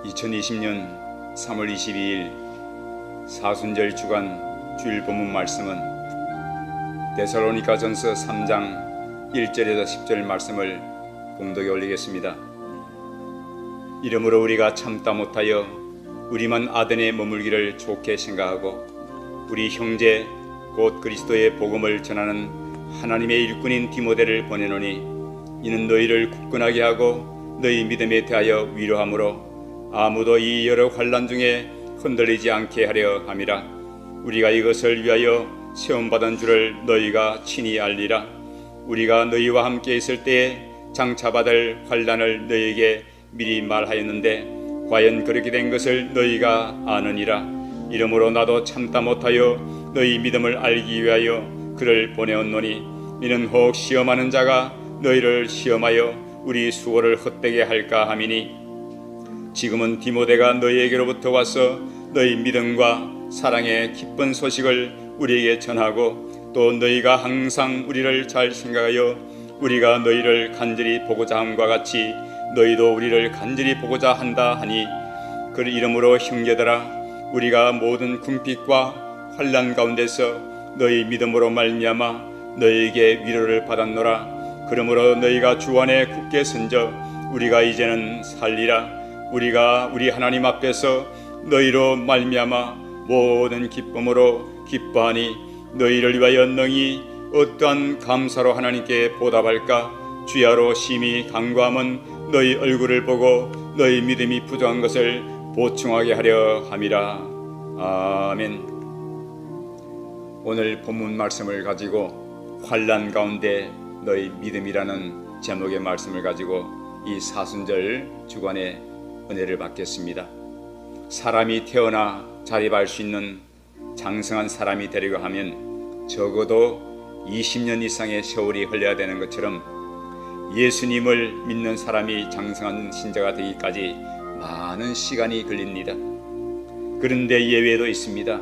2020년 3월 22일 사순절 주간 주일 본문 말씀은 데살로니가전서 3장 1절에서 10절 말씀을 봉독에 올리겠습니다. 이러므로 우리가 참다 못하여 우리만 아덴에 머물기를 좋게 생각하고 우리 형제 곧 그리스도의 복음을 전하는 하나님의 일꾼인 디모데를 보내노니 이는 너희를 굳건하게 하고 너희 믿음에 대하여 위로하므로 아무도 이 여러 환난 중에 흔들리지 않게 하려 함이라. 우리가 이것을 위하여 시험받은 줄을 너희가 친히 알리라. 우리가 너희와 함께 있을 때에 장차 받을 환난을 너희에게 미리 말하였는데 과연 그렇게 된 것을 너희가 아느니라. 이러므로 나도 참다 못하여 너희 믿음을 알기 위하여 그를 보내었노니 이는 혹 시험하는 자가 너희를 시험하여 우리 수고를 헛되게 할까 함이니 지금은 디모데가 너희에게로부터 와서 너희 믿음과 사랑의 기쁜 소식을 우리에게 전하고 또 너희가 항상 우리를 잘 생각하여 우리가 너희를 간절히 보고자 함과 같이 너희도 우리를 간절히 보고자 한다 하니 그 이름으로 형제들아 우리가 모든 궁핍과 환난 가운데서 너희 믿음으로 말미암아 너희에게 위로를 받았노라. 그러므로 너희가 주 안에 굳게 선져 우리가 이제는 살리라. 우리가 우리 하나님 앞에서 너희로 말미암아 모든 기쁨으로 기뻐하니 너희를 위하여 능히 어떠한 감사로 하나님께 보답할까. 주야로 심히 간구함은 너희 얼굴을 보고 너희 믿음이 부족한 것을 보충하게 하려 함이라. 아멘. 오늘 본문 말씀을 가지고 환난 가운데 너희 믿음이라는 제목의 말씀을 가지고 이 사순절 주간에 은혜를 받겠습니다. 사람이 태어나 자립할 수 있는 장성한 사람이 되려고 하면 적어도 20년 이상의 세월이 흘러야 되는 것처럼 예수님을 믿는 사람이 장성한 신자가 되기까지 많은 시간이 걸립니다. 그런데 예외도 있습니다.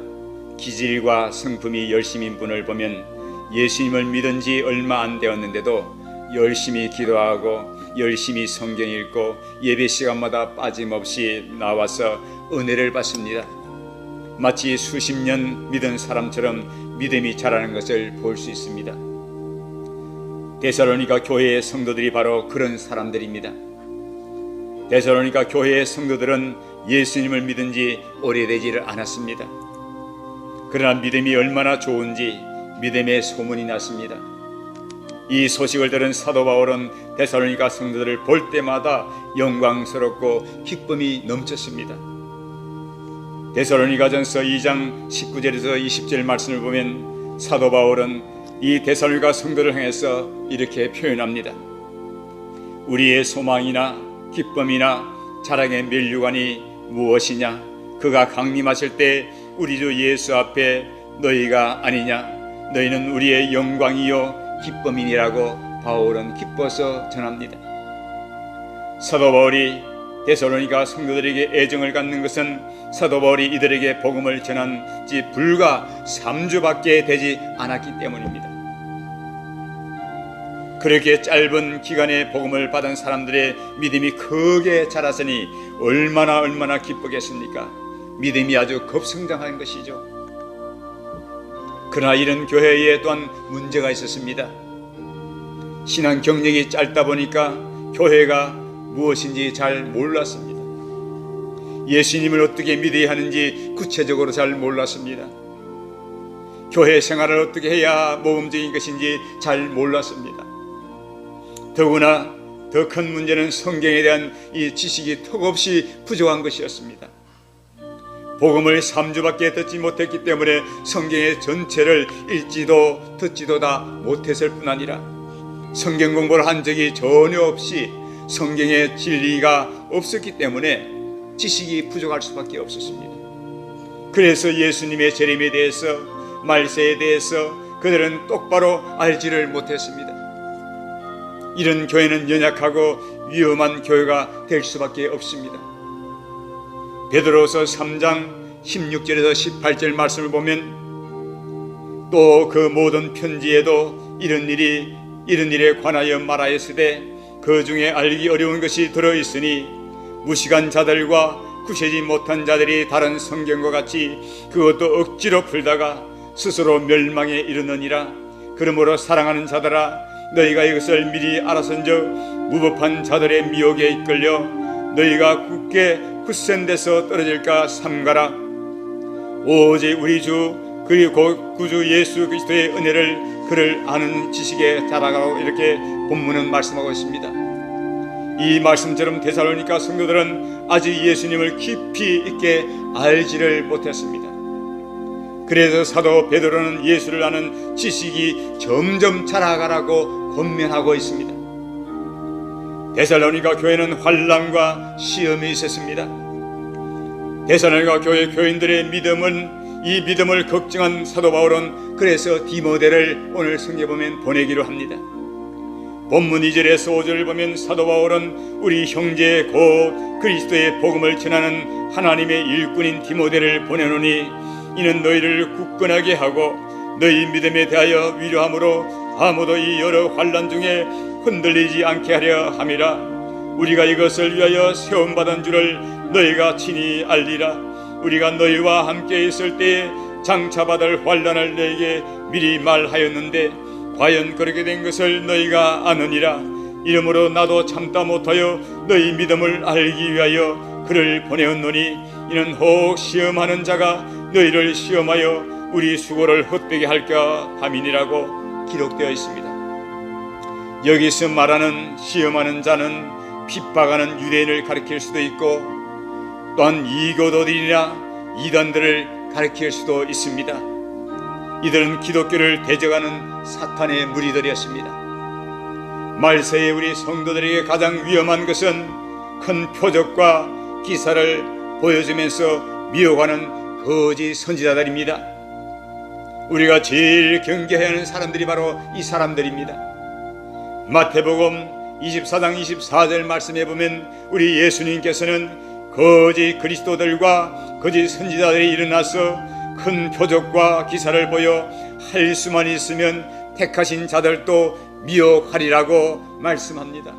기질과 성품이 열심인 분을 보면 예수님을 믿은 지 얼마 안 되었는데도 열심히 기도하고 열심히 성경 읽고 예배 시간마다 빠짐없이 나와서 은혜를 받습니다. 마치 수십 년 믿은 사람처럼 믿음이 자라는 것을 볼 수 있습니다. 데살로니가 교회의 성도들이 바로 그런 사람들입니다. 데살로니가 교회의 성도들은 예수님을 믿은 지 오래되지를 않았습니다. 그러나 믿음이 얼마나 좋은지 믿음의 소문이 났습니다. 이 소식을 들은 사도 바울은 데살로니가 성도들을 볼 때마다 영광스럽고 기쁨이 넘쳤습니다. 데살로니가전서 2장 19절에서 20절 말씀을 보면 사도 바울은 이 데살로니가 성도를 향해서 이렇게 표현합니다. 우리의 소망이나 기쁨이나 자랑의 면류관이 무엇이냐? 그가 강림하실 때 우리 주 예수 앞에 너희가 아니냐? 너희는 우리의 영광이요 기쁨이니라고 바울은 기뻐서 전합니다. 사도 바울이 데살로니가 성도들에게 애정을 갖는 것은 사도 바울이 이들에게 복음을 전한 지 불과 3주밖에 되지 않았기 때문입니다. 그렇게 짧은 기간에 복음을 받은 사람들의 믿음이 크게 자랐으니 얼마나 기쁘겠습니까? 믿음이 아주 급성장한 것이죠. 그러나 이런 교회에 또한 문제가 있었습니다. 신앙 경력이 짧다 보니까 교회가 무엇인지 잘 몰랐습니다. 예수님을 어떻게 믿어야 하는지 구체적으로 잘 몰랐습니다. 교회 생활을 어떻게 해야 모범적인 것인지 잘 몰랐습니다. 더구나 더 큰 문제는 성경에 대한 이 지식이 턱없이 부족한 것이었습니다. 복음을 3주밖에 듣지 못했기 때문에 성경의 전체를 읽지도 듣지도 다 못했을 뿐 아니라 성경 공부를 한 적이 전혀 없이 성경의 진리가 없었기 때문에 지식이 부족할 수밖에 없었습니다. 그래서 예수님의 재림에 대해서 말세에 대해서 그들은 똑바로 알지를 못했습니다. 이런 교회는 연약하고 위험한 교회가 될 수밖에 없습니다. 베드로서 3장 16절에서 18절 말씀을 보면 또 그 모든 편지에도 이런 일에 관하여 말하였으되 그 중에 알기 어려운 것이 들어있으니 무식한 자들과 구세지 못한 자들이 다른 성경과 같이 그것도 억지로 풀다가 스스로 멸망에 이르느니라. 그러므로 사랑하는 자들아, 너희가 이것을 미리 알아선즉 무법한 자들의 미혹에 이끌려 너희가 굳게 굳센 데서 떨어질까 삼가라. 오직 우리 주 그리고 구주 예수 그리스도의 은혜를 그를 아는 지식에 자라가라고 이렇게 본문은 말씀하고 있습니다. 이 말씀처럼 데살로니가 성도들은 아직 예수님을 깊이 있게 알지를 못했습니다. 그래서 사도 베드로는 예수를 아는 지식이 점점 자라가라고 권면하고 있습니다. 데살로니가 교회는 환난과 시험이 있었습니다. 데살로니가 교회 교인들의 이 믿음을 걱정한 사도 바울은 그래서 디모데를 오늘 성경에 보면 보내기로 합니다. 본문 2절에서 5절을 보면 사도 바울은 우리 형제 곧 그리스도의 복음을 전하는 하나님의 일꾼인 디모데를 보내노니 이는 너희를 굳건하게 하고 너희 믿음에 대하여 위로함으로 아무도 이 여러 환난 중에 흔들리지 않게 하려 함이라. 우리가 이것을 위하여 세움받은 줄을 너희가 친히 알리라. 우리가 너희와 함께 있을 때에 장차받을 환난을 너희에게 미리 말하였는데 과연 그렇게 된 것을 너희가 아느니라. 이러므로 나도 참다 못하여 너희 믿음을 알기 위하여 그를 보내었노니 이는 혹 시험하는 자가 너희를 시험하여 우리 수고를 헛되게 할까 함이니라고 기록되어 있습니다. 여기서 말하는 시험하는 자는 핍박하는 유대인을 가리킬 수도 있고 또한 이교도들이나 이단들을 가리킬 수도 있습니다. 이들은 기독교를 대적하는 사탄의 무리들이었습니다. 말세에 우리 성도들에게 가장 위험한 것은 큰 표적과 기사를 보여주면서 미혹하는 거짓 선지자들입니다. 우리가 제일 경계해야 하는 사람들이 바로 이 사람들입니다. 마태복음 24장 24절 말씀에 보면 우리 예수님께서는 거짓 그리스도들과 거짓 선지자들이 일어나서 큰 표적과 기사를 보여 할 수만 있으면 택하신 자들도 미혹하리라고 말씀합니다.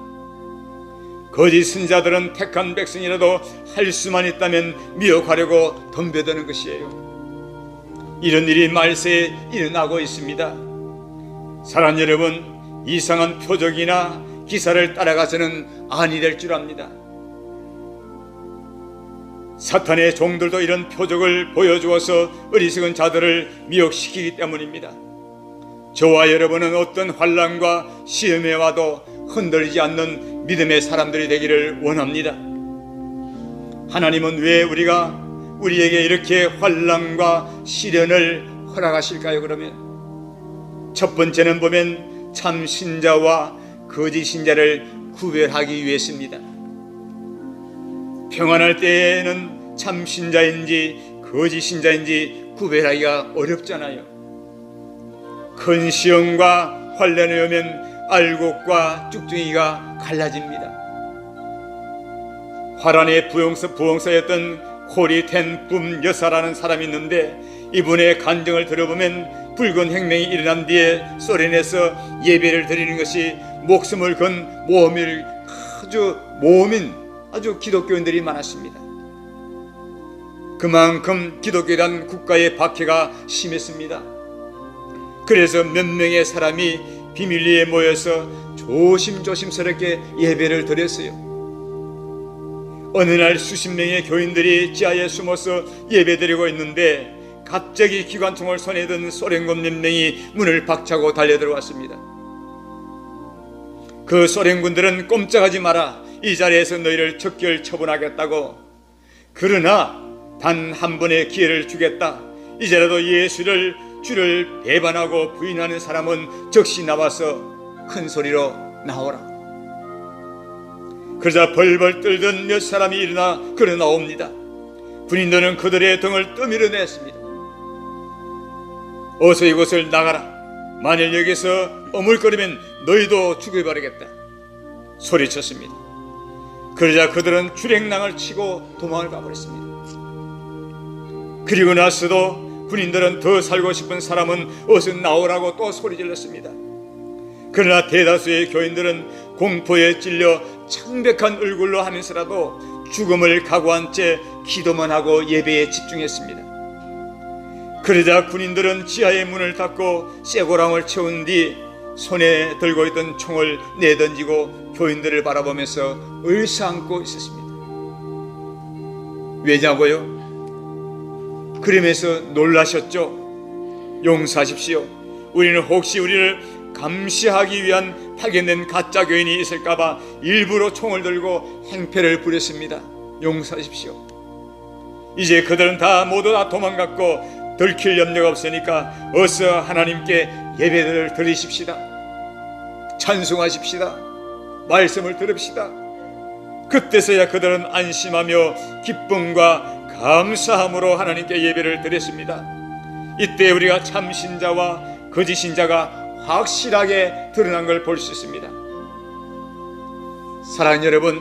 거짓 선지자들은 택한 백성이라도 할 수만 있다면 미혹하려고 덤벼드는 것이에요. 이런 일이 말세에 일어나고 있습니다. 사랑하는 여러분, 이상한 표적이나 기사를 따라가서는 아니 될 줄 압니다. 사탄의 종들도 이런 표적을 보여주어서 어리석은 자들을 미혹시키기 때문입니다. 저와 여러분은 어떤 환난과 시험에 와도 흔들리지 않는 믿음의 사람들이 되기를 원합니다. 하나님은 왜 우리에게 이렇게 환난과 시련을 허락하실까요? 그러면 첫 번째는 보면 참 신자와 거짓 신자를 구별하기 위해서입니다. 평안할 때에는 참 신자인지 거짓 신자인지 구별하기가 어렵잖아요. 큰 시험과 환난이 오면 알곡과 쭉중이가 갈라집니다. 화란의 부흥사였던 코리 텐 붐 여사라는 사람이 있는데 이분의 간증을 들어보면 붉은 혁명이 일어난 뒤에 소련에서 예배를 드리는 것이 목숨을 건 아주 기독교인들이 많았습니다. 그만큼 기독교에 대한 국가의 박해가 심했습니다. 그래서 몇 명의 사람이 비밀리에 모여서 조심스럽게 예배를 드렸어요. 어느 날 수십 명의 교인들이 지하에 숨어서 예배드리고 있는데 갑자기 기관총을 손에 든 소련군 몇 명이 문을 박차고 달려들어왔습니다. 그 소련군들은 꼼짝하지 마라, 이 자리에서 너희를 적결 처분하겠다고, 그러나 단 한 번의 기회를 주겠다, 이제라도 예수를 주를 배반하고 부인하는 사람은 즉시 나와서 큰 소리로 나오라. 그러자 벌벌 떨던 몇 사람이 일어나 걸어 나옵니다. 군인들은 그들의 등을 떠밀어냈습니다. 어서 이곳을 나가라, 만일 여기서 어물거리면 너희도 죽여버리겠다 소리쳤습니다. 그러자 그들은 주랭랑을 치고 도망을 가버렸습니다. 그리고 나서도 군인들은 더 살고 싶은 사람은 어서 나오라고 또 소리질렀습니다. 그러나 대다수의 교인들은 공포에 찔려 창백한 얼굴로 하면서라도 죽음을 각오한 채 기도만 하고 예배에 집중했습니다. 그러자 군인들은 지하의 문을 닫고 쇠고랑을 채운 뒤 손에 들고 있던 총을 내던지고 교인들을 바라보면서 얼싸안고 있었습니다. 왜냐고요? 그러면서 놀라셨죠? 용서하십시오. 우리는 혹시 우리를 감시하기 위한 파견된 가짜 교인이 있을까봐 일부러 총을 들고 행패를 부렸습니다. 용서하십시오. 이제 그들은 모두 다 도망갔고 들킬 염려가 없으니까 어서 하나님께 예배를 드리십시다. 찬송하십시다. 말씀을 들읍시다. 그때서야 그들은 안심하며 기쁨과 감사함으로 하나님께 예배를 드렸습니다. 이때 우리가 참 신자와 거짓 신자가 확실하게 드러난 걸 볼 수 있습니다. 사랑하는 여러분,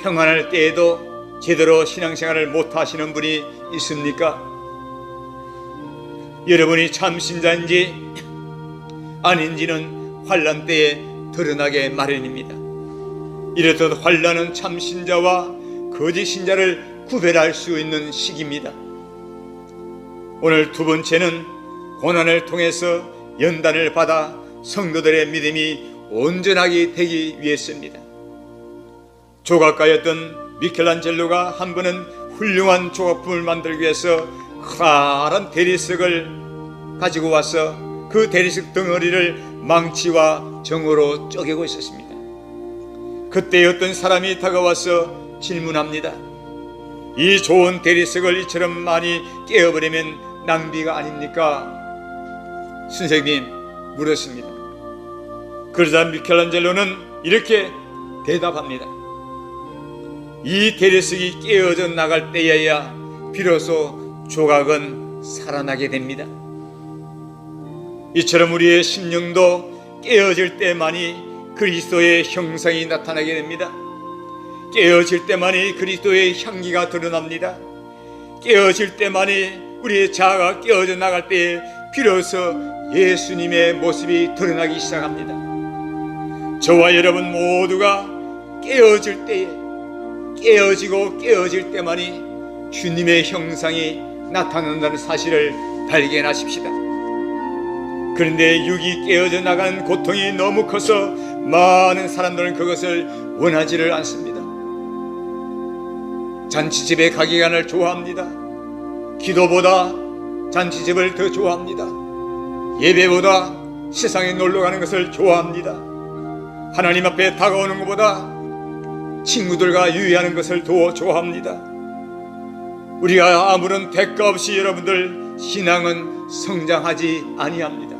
평안할 때에도 제대로 신앙생활을 못하시는 분이 있습니까? 여러분이 참 신자인지 아닌지는 환난 때에 드러나게 마련입니다. 이렇듯 환난은 참 신자와 거짓 신자를 구별할 수 있는 시기입니다. 오늘 두 번째는 고난을 통해서 연단을 받아 성도들의 믿음이 온전하게 되기 위해서입니다. 조각가였던 미켈란젤로가 한 번은 훌륭한 조각품을 만들기 위해서 커다란 대리석을 가지고 와서 그 대리석 덩어리를 망치와 정으로 쪼개고 있었습니다. 그때 어떤 사람이 다가와서 질문합니다. 이 좋은 대리석을 이처럼 많이 깨어버리면 낭비가 아닙니까? 선생님, 물었습니다. 그러자 미켈란젤로는 이렇게 대답합니다. 이 대리석이 깨어져 나갈 때여야 비로소 조각은 살아나게 됩니다. 이처럼 우리의 심령도 깨어질 때만이 그리스도의 형상이 나타나게 됩니다. 깨어질 때만이 그리스도의 향기가 드러납니다. 깨어질 때만이 우리의 자아가 깨어져 나갈 때에 비로소 예수님의 모습이 드러나기 시작합니다. 저와 여러분 모두가 깨어질 때에, 깨어질 때만이 주님의 형상이 나타난다는 사실을 발견하십시다. 그런데 육이 깨어져 나가는 고통이 너무 커서 많은 사람들은 그것을 원하지를 않습니다. 잔치집에 가기를 좋아합니다. 기도보다 잔치집을 더 좋아합니다. 예배보다 세상에 놀러가는 것을 좋아합니다. 하나님 앞에 다가오는 것보다 친구들과 유의하는 것을 더 좋아합니다. 우리가 아무런 대가 없이 여러분들 신앙은 성장하지 아니합니다.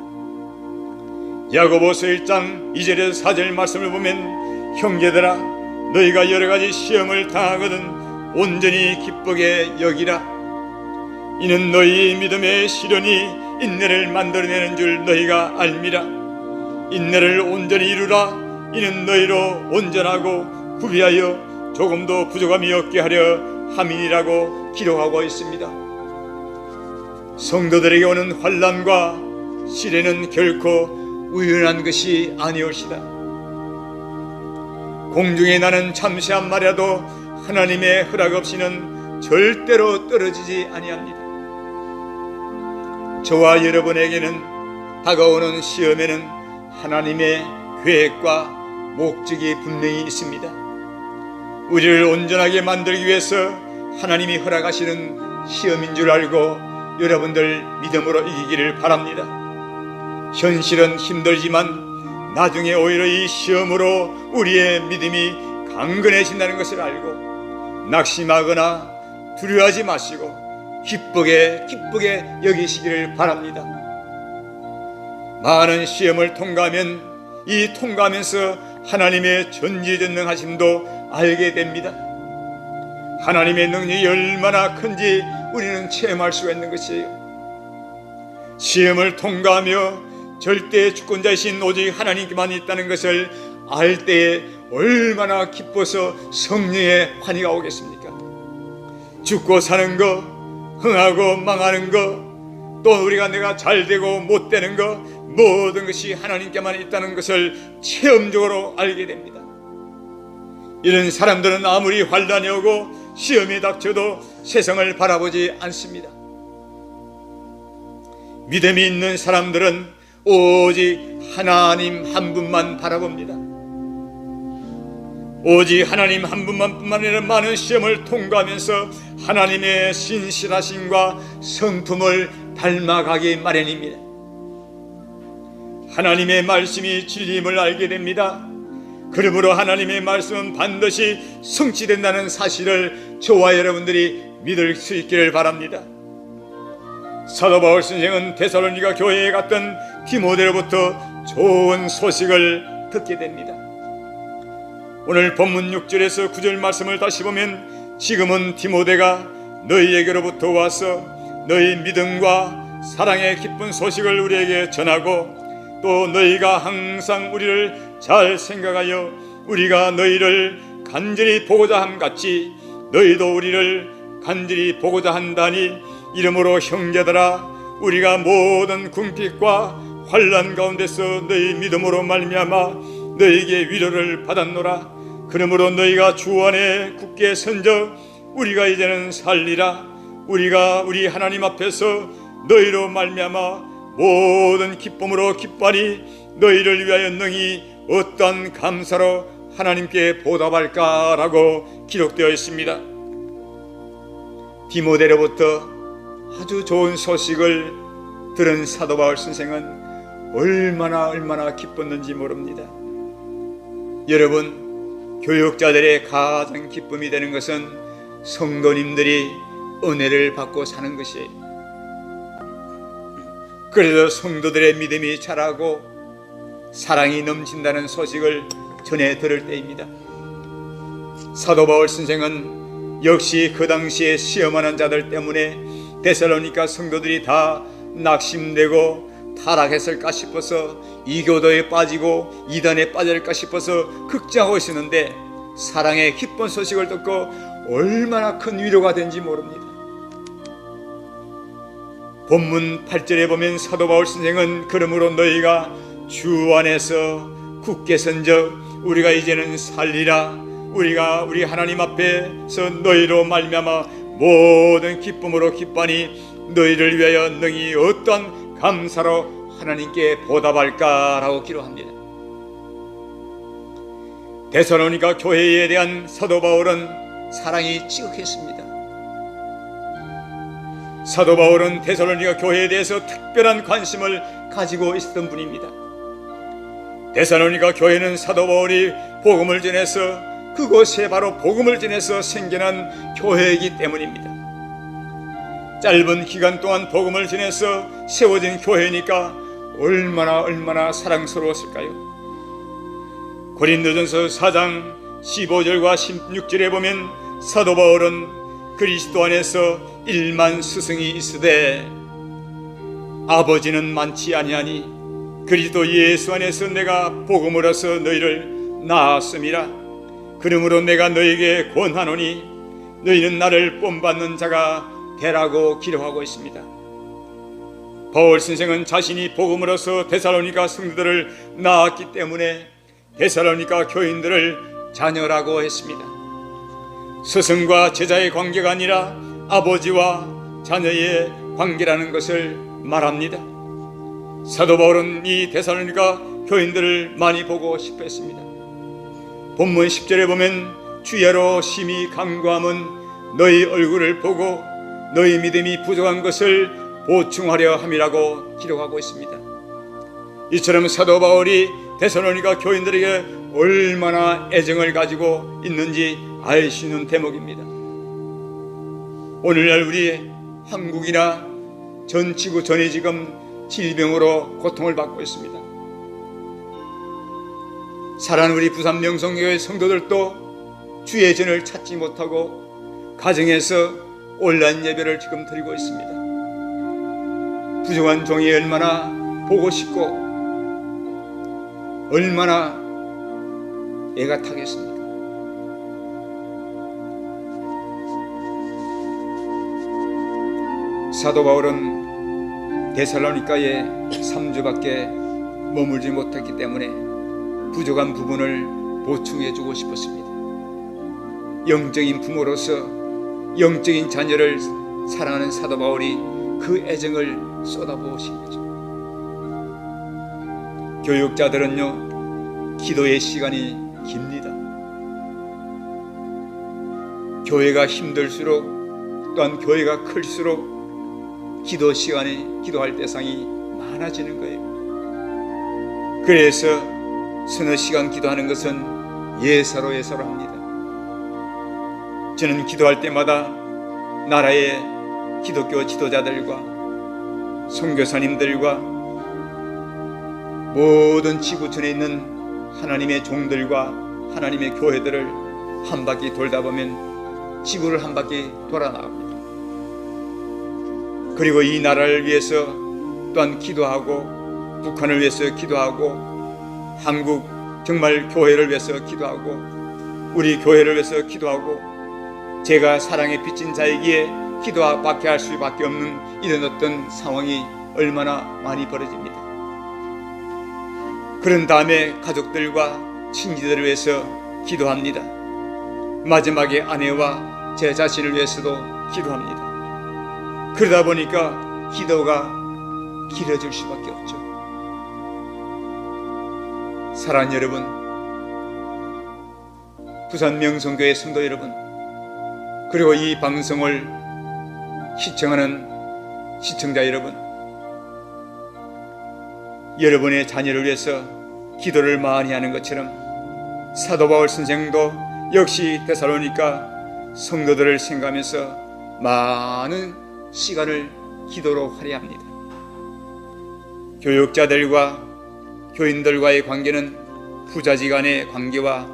야고보서 1장 2절에서 4절 말씀을 보면 형제들아 너희가 여러가지 시험을 당하거든 온전히 기쁘게 여기라. 이는 너희 믿음의 시련이 인내를 만들어내는 줄 너희가 알미라. 인내를 온전히 이루라. 이는 너희로 온전하고 구비하여 조금도 부족함이 없게 하려 함이니라고 기록하고 있습니다. 성도들에게 오는 환난과 시련은 결코 우연한 것이 아니올시다. 공중에 나는 잠시 한 마리라도 하나님의 허락 없이는 절대로 떨어지지 아니합니다. 저와 여러분에게는 다가오는 시험에는 하나님의 계획과 목적이 분명히 있습니다. 우리를 온전하게 만들기 위해서 하나님이 허락하시는 시험인 줄 알고 여러분들 믿음으로 이기기를 바랍니다. 현실은 힘들지만 나중에 오히려 이 시험으로 우리의 믿음이 강건해진다는 것을 알고 낙심하거나 두려워하지 마시고 기쁘게 여기시기를 바랍니다. 많은 시험을 통과하면 이 통과하면서 하나님의 전지전능하심도 알게 됩니다. 하나님의 능력이 얼마나 큰지 우리는 체험할 수가 있는 것이에요. 시험을 통과하며 절대 주권자이신 오직 하나님께만 있다는 것을 알 때에 얼마나 기뻐서 성령의 환희가 오겠습니까? 죽고 사는 거, 흥하고 망하는 거, 또 우리가 내가 잘되고 못되는 거, 모든 것이 하나님께만 있다는 것을 체험적으로 알게 됩니다. 이런 사람들은 아무리 환난이 오고 시험이 닥쳐도 세상을 바라보지 않습니다. 믿음이 있는 사람들은 오직 하나님 한 분만 바라봅니다. 오직 하나님 한 분만 뿐만 아니라 많은 시험을 통과하면서 하나님의 신실하심과 성품을 닮아가기 마련입니다. 하나님의 말씀이 진리임을 알게 됩니다. 그러므로 하나님의 말씀은 반드시 성취된다는 사실을 저와 여러분들이 믿을 수 있기를 바랍니다. 사도 바울 선생은 데살로니가 교회에 갔던 디모데로부터 좋은 소식을 듣게 됩니다. 오늘 본문 6절에서 9절 말씀을 다시 보면, 지금은 디모데가 너희에게로부터 와서 너희 믿음과 사랑의 기쁜 소식을 우리에게 전하고, 또 너희가 항상 우리를 잘 생각하여 우리가 너희를 간절히 보고자 함 같이 너희도 우리를 간절히 보고자 한다니, 이러므로 형제들아, 우리가 모든 궁핍과 환난 가운데서 너희 믿음으로 말미암아 너희에게 위로를 받았노라. 그러므로 너희가 주 안에 굳게 선져 우리가 이제는 살리라. 우리가 우리 하나님 앞에서 너희로 말미암아 모든 기쁨으로 기뻐하니 너희를 위하여 능히 어떠한 감사로 하나님께 보답할까라고 기록되어 있습니다. 디모데로부터 아주 좋은 소식을 들은 사도 바울 선생은 얼마나 기뻤는지 모릅니다. 여러분, 교육자들의 가장 기쁨이 되는 것은 성도님들이 은혜를 받고 사는 것이에요. 그래서 성도들의 믿음이 자라고 사랑이 넘친다는 소식을 전해 들을 때입니다. 사도 바울 선생은 역시 그 당시에 시험하는 자들 때문에 데살로니가 성도들이 다 낙심되고 타락했을까 싶어서 이교도에 빠지고 이단에 빠질까 싶어서 걱정하고 있었는데, 사랑의 기쁜 소식을 듣고 얼마나 큰 위로가 된지 모릅니다. 본문 8절에 보면 사도 바울 선생은 그러므로 너희가 주 안에서 굳게 선져 우리가 이제는 살리라. 우리가 우리 하나님 앞에서 너희로 말미암아 모든 기쁨으로 기뻐하니 너희를 위하여 능히 어떤 감사로 하나님께 보답할까라고 기록합니다. 데살로니가 교회에 대한 사도 바울은 사랑이 지극했습니다. 사도 바울은 데살로니가 교회에 대해서 특별한 관심을 가지고 있었던 분입니다. 데살로니가 교회는 사도 바울이 복음을 전해서, 그곳에 바로 복음을 전해서 생겨난 교회이기 때문입니다. 짧은 기간 동안 복음을 전해서 세워진 교회니까 얼마나 사랑스러웠을까요? 고린도전서 4장 15절과 16절에 보면 사도 바울은 그리스도 안에서 1만 스승이 있으되 아버지는 많지 아니하니 그리스도 예수 안에서 내가 복음으로써 너희를 낳았음이라. 그러므로 내가 너희에게 권하노니 너희는 나를 본받는 자가 되라고 기록하고 있습니다. 바울 선생은 자신이 복음으로서 데살로니가 성도들을 낳았기 때문에 데살로니가 교인들을 자녀라고 했습니다. 스승과 제자의 관계가 아니라 아버지와 자녀의 관계라는 것을 말합니다. 사도 바울은 이 데살로니가 교인들을 많이 보고 싶어 했습니다. 본문 10절에 보면 주야로 심히 간구함은 너희 얼굴을 보고 너희 믿음이 부족한 것을 보충하려 함이라고 기록하고 있습니다. 이처럼 사도 바울이 데살로니가 교인들에게 얼마나 애정을 가지고 있는지 알 수 있는 대목입니다. 오늘날 우리 한국이나 전 지구 전이 지금 질병으로 고통을 받고 있습니다. 사랑하는 우리 부산 명성교회 성도들도 주의 전을 찾지 못하고 가정에서 온라인 예배를 지금 드리고 있습니다. 부족한 종이 얼마나 보고 싶고 얼마나 애가 타겠습니까? 사도 바울은 데살로니가에 3주밖에 머물지 못했기 때문에 부족한 부분을 보충해 주고 싶었습니다. 영적인 부모로서 영적인 자녀를 사랑하는 사도 바울이 그 애정을 쏟아부으신 거죠. 교육자들은요, 기도의 시간이 깁니다. 교회가 힘들수록, 또한 교회가 클수록 기도 시간에 기도할 대상이 많아지는 거예요. 그래서 서너 시간 기도하는 것은 예사로 합니다. 저는 기도할 때마다 나라의 기독교 지도자들과 선교사님들과 모든 지구촌에 있는 하나님의 종들과 하나님의 교회들을 한 바퀴 돌다 보면 지구를 한 바퀴 돌아 나갑니다. 그리고 이 나라를 위해서 또한 기도하고, 북한을 위해서 기도하고, 한국 정말 교회를 위해서 기도하고, 우리 교회를 위해서 기도하고, 제가 사랑에 빚진 자이기에 기도밖에 할 수밖에 없는 이런 어떤 상황이 얼마나 많이 벌어집니다. 그런 다음에 가족들과 친지들을 위해서 기도합니다. 마지막에 아내와 제 자신을 위해서도 기도합니다. 그러다 보니까 기도가 길어질 수밖에 없죠. 사랑하는 여러분, 부산 명성교회 성도 여러분, 그리고 이 방송을 시청하는 시청자 여러분, 여러분의 자녀를 위해서 기도를 많이 하는 것처럼 사도 바울 선생도 역시 데살로니가 성도들을 생각하면서 많은 시간을 기도로 할애합니다. 교육자들과 교인들과의 관계는 부자지간의 관계와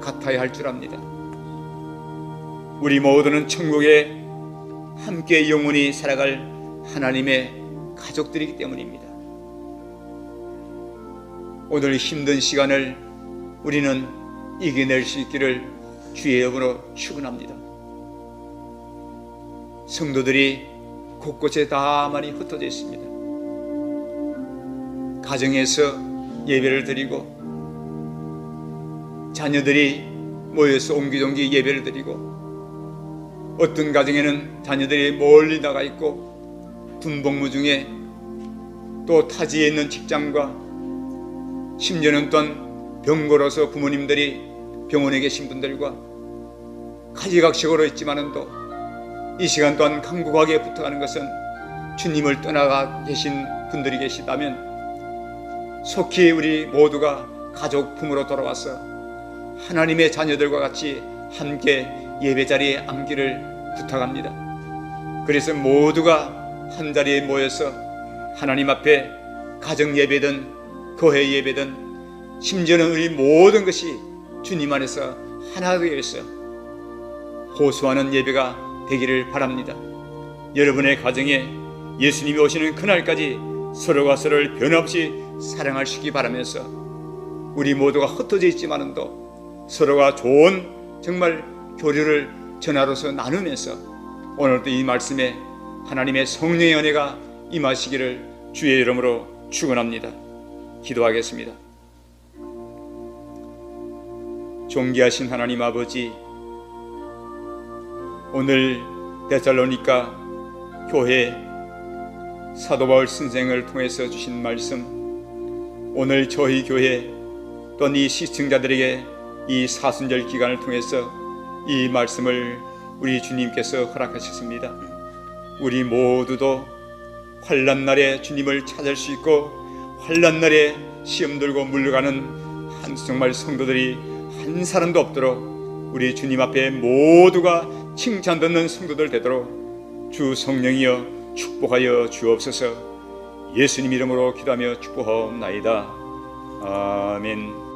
같아야 할 줄 압니다. 우리 모두는 천국에 함께 영원히 살아갈 하나님의 가족들이기 때문입니다. 오늘 힘든 시간을 우리는 이겨낼 수 있기를 주의 이름으로 축원합니다. 성도들이 곳곳에 다 많이 흩어져 있습니다. 가정에서 예배를 드리고, 자녀들이 모여서 옹기종기 예배를 드리고, 어떤 가정에는 자녀들이 멀리 나가 있고 군복무 중에 또 타지에 있는 직장과, 심지어는 또한 병걸어서 부모님들이 병원에 계신 분들과 가지각식으로 있지만은도 이 시간 또한 간곡하게 부탁하는 것은 주님을 떠나가 계신 분들이 계시다면 속히 우리 모두가 가족 품으로 돌아와서 하나님의 자녀들과 같이 함께 예배자리에 앉기를 부탁합니다. 그래서 모두가 한자리에 모여서 하나님 앞에 가정 예배든 교회 예배든, 심지어는 우리 모든 것이 주님 안에서 하나 되어서 호소하는 예배가 되기를 바랍니다. 여러분의 가정에 예수님이 오시는 그날까지 서로가 서로를 변함없이 사랑하시기 바라면서, 우리 모두가 흩어져 있지만도 서로가 좋은 정말 교류를 전하로서 나누면서 오늘도 이 말씀에 하나님의 성령의 은혜가 임하시기를 주의 이름으로 축원합니다. 기도하겠습니다. 존귀하신 하나님 아버지, 오늘 데살로니가 교회 사도 바울 선생을 통해서 주신 말씀, 오늘 저희 교회 또는 이 시청자들에게 이 사순절 기간을 통해서 이 말씀을 우리 주님께서 허락하셨습니다. 우리 모두도 환난날에 주님을 찾을 수 있고, 환난날에 시험 들고 물러가는 정말 성도들이 한 사람도 없도록 우리 주님 앞에 모두가 칭찬 듣는 성도들 되도록 주 성령이여 축복하여 주옵소서. 예수님 이름으로 기도하며 축복하옵나이다. 아멘.